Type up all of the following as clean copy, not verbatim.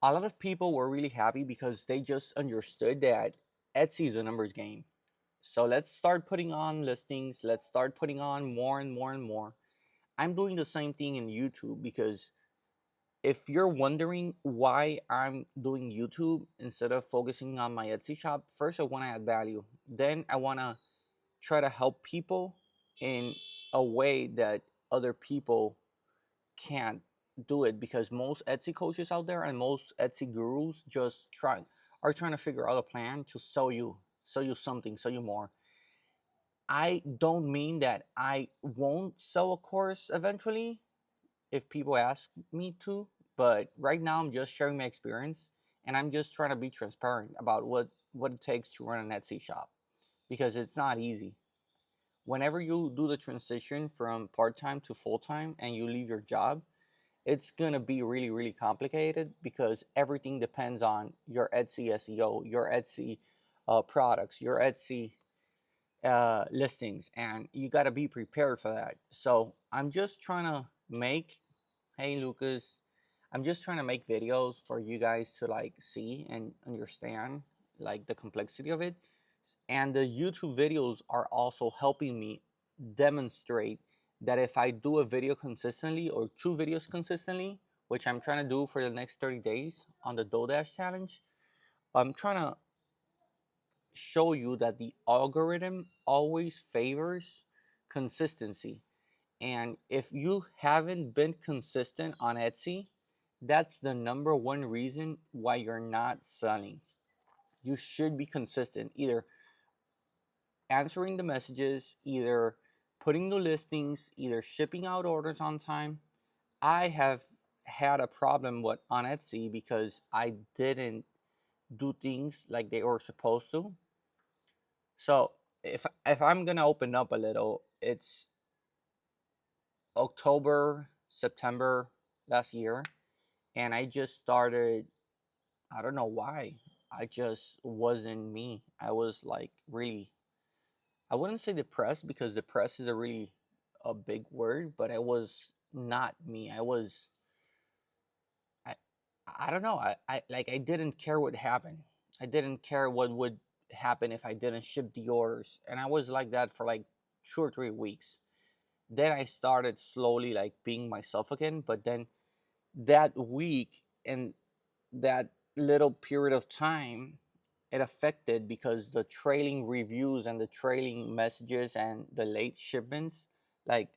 a lot of people were really happy because they just understood that Etsy is a numbers game. So let's start putting on listings. Let's start putting on more and more and more. I'm doing the same thing in YouTube because if you're wondering why I'm doing YouTube instead of focusing on my Etsy shop, first I want to add value. Then I want to try to help people in a way that other people can't do it, because most Etsy coaches out there and most Etsy gurus just trying to figure out a plan to sell you something, sell you more. I don't mean that I won't sell a course eventually if people ask me to, but right now I'm just sharing my experience, and I'm just trying to be transparent about what it takes to run an Etsy shop, because it's not easy. Whenever you do the transition from part-time to full-time and you leave your job, it's gonna be really, really complicated because everything depends on your Etsy SEO, your Etsy products, your Etsy listings, and you got to be prepared for that. So I'm just trying to make, hey Lucas, I'm just trying to make videos for you guys to like see and understand like the complexity of it. And the YouTube videos are also helping me demonstrate that if I do a video consistently or two videos consistently, which I'm trying to do for the next 30 days on the DoorDash challenge, I'm trying to show you that the algorithm always favors consistency. And if you haven't been consistent on Etsy, that's the number one reason why you're not selling. You should be consistent, either answering the messages, either putting new listings, either shipping out orders on time. I have had a problem with on Etsy because I didn't do things like they were supposed to. So if I'm gonna open up a little, it's October, September last year, and I just started. I don't know why. I just wasn't me. I was like really. I wouldn't say depressed because depressed is a really a big word, but I was not me. I was. I. I don't know. I didn't care what happened. I didn't care what would happen if I didn't ship the orders, and I was like that for like 2 or 3 weeks. Then I started slowly like being myself again. But then that week and that little period of time, it affected because the trailing reviews and the trailing messages and the late shipments, like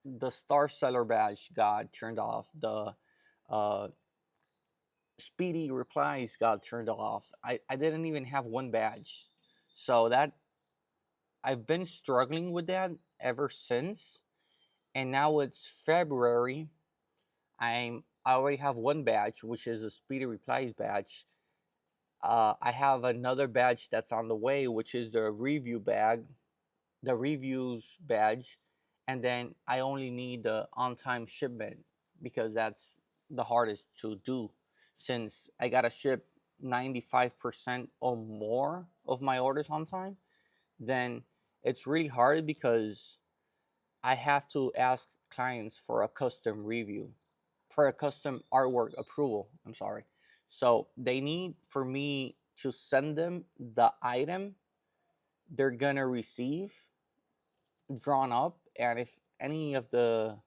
the star seller badge got turned off, the uh, speedy replies got turned off. I didn't even have one badge. So that I've been struggling with that ever since. And now it's February. I already have one badge, which is a speedy replies badge. I have another badge that's on the way, which is the reviews badge, and then I only need the on-time shipment because that's the hardest to do, since I gotta ship 95% or more of my orders on time. Then it's really hard because I have to ask clients for a custom review, for a custom artwork approval. I'm sorry. So they need for me to send them the item they're gonna receive drawn up, and if any of the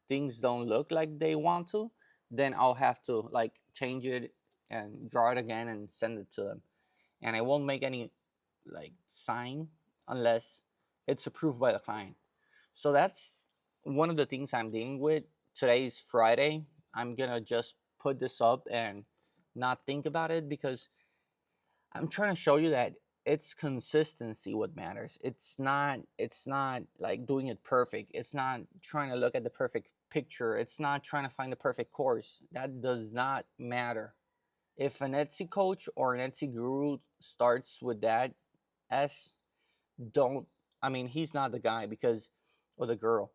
things don't look like they want to, then I'll have to like change it and draw it again and send it to them. And I won't make any like sign unless it's approved by the client. So that's one of the things I'm dealing with. Today's Friday. I'm gonna just put this up and not think about it because I'm trying to show you that it's consistency what matters. It's not like doing it perfect. It's not trying to look at the perfect picture. It's not trying to find the perfect course. That does not matter. If an Etsy coach or an Etsy guru starts with that S, don't I mean he's not the guy, because or the girl,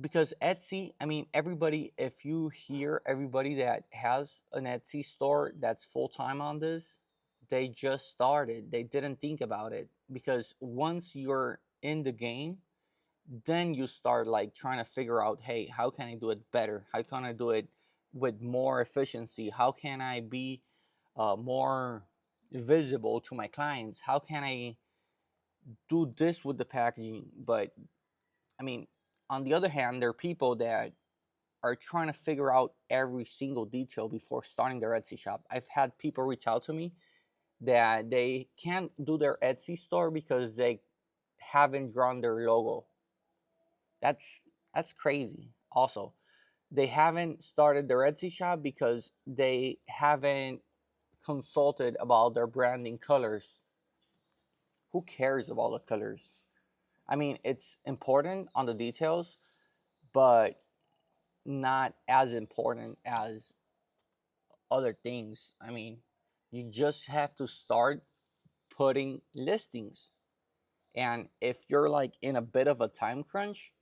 because Etsy, I mean, everybody, if you hear everybody that has an Etsy store that's full time on this, they just started. They didn't think about it, because once you're in the game, then you start like trying to figure out, hey, how can I do it better? How can I do it with more efficiency? How can I be more visible to my clients? How can I do this with the packaging? But I mean, on the other hand, there are people that are trying to figure out every single detail before starting their Etsy shop. I've had people reach out to me that they can't do their Etsy store because they haven't drawn their logo. That's that's crazy. Also, they haven't started their Etsy shop because they haven't consulted about their branding colors. Who cares about the colors? I mean, it's important on the details, but not as important as other things. I mean, you just have to start putting listings. And if you're like in a bit of a time crunch,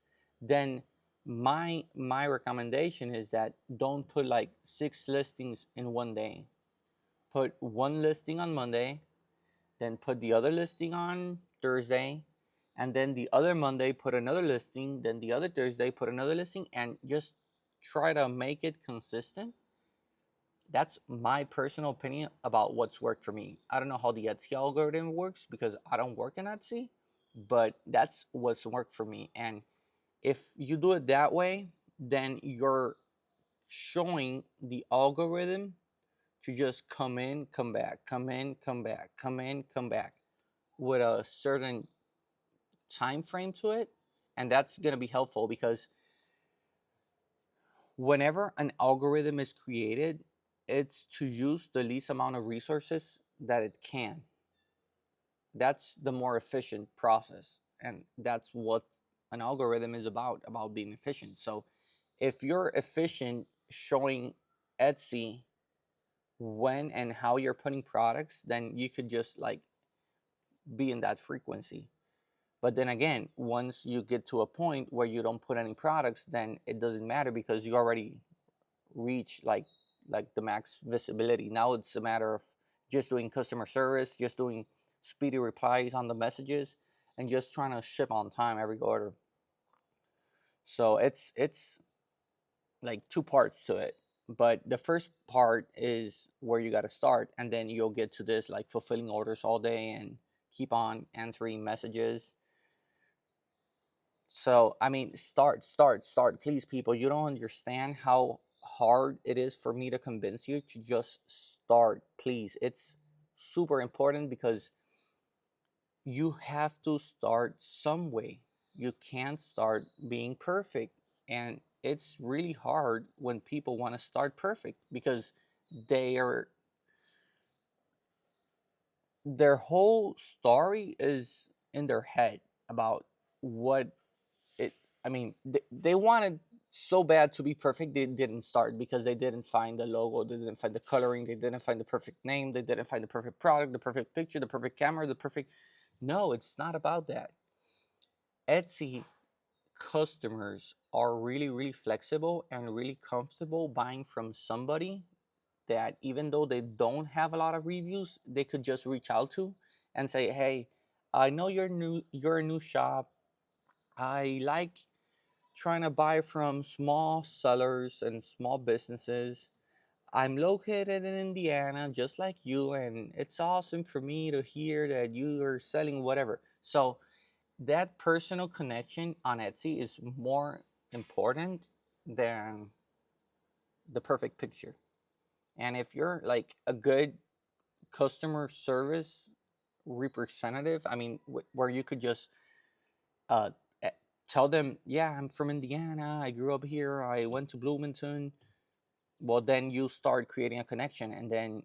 then my recommendation is that don't put like 6 listings in one day. Put one listing on Monday, then put the other listing on Thursday, and then the other Monday put another listing, then the other Thursday put another listing, and just try to make it consistent. That's my personal opinion about what's worked for me. I don't know how the Etsy algorithm works because I don't work in Etsy, but that's what's worked for me. And if you do it that way, then you're showing the algorithm to just come in, come back, come in, come back, come in, come back with a certain time frame to it. And that's going to be helpful because whenever an algorithm is created, it's to use the least amount of resources that it can. That's the more efficient process. And that's what an algorithm is about being efficient. So if you're efficient showing Etsy when and how you're putting products, then you could just like be in that frequency. But then again, once you get to a point where you don't put any products, then it doesn't matter because you already reach like the max visibility. Now it's a matter of just doing customer service, just doing speedy replies on the messages, and just trying to ship on time every order. So it's like two parts to it. But the first part is where you got to start, and then you'll get to this like fulfilling orders all day and keep on answering messages. So I mean, start, please, people. You don't understand how hard it is for me to convince you to just start, please. It's super important because you have to start some way. You can't start being perfect, and it's really hard when people want to start perfect because they are their whole story is in their head about what it I mean, they wanted so bad to be perfect they didn't start because they didn't find the logo, they didn't find the coloring, they didn't find the perfect name, they didn't find the perfect product, the perfect picture, the perfect camera, the perfect. No, it's not about that. Etsy customers are really, really flexible and really comfortable buying from somebody that even though they don't have a lot of reviews, they could just reach out to and say, hey, I know you're a new shop. I like trying to buy from small sellers and small businesses. I'm located in Indiana, just like you, and it's awesome for me to hear that you are selling whatever. So that personal connection on Etsy is more important than the perfect picture. And if you're like a good customer service representative, I mean, where you could just uh, eh, tell them, yeah, I'm from Indiana, I grew up here, I went to Bloomington. Well, then you start creating a connection, and then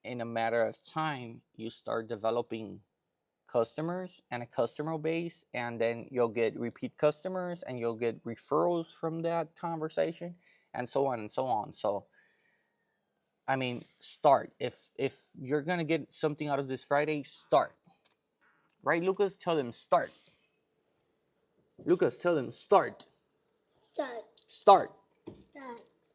in a matter of time, you start developing customers and a customer base, and then you'll get repeat customers and you'll get referrals from that conversation, and so on and so on. So I mean, start. If you're gonna get something out of this Friday, start. Right, Lucas? Tell them start. Lucas, tell them start. Start. Start. Start.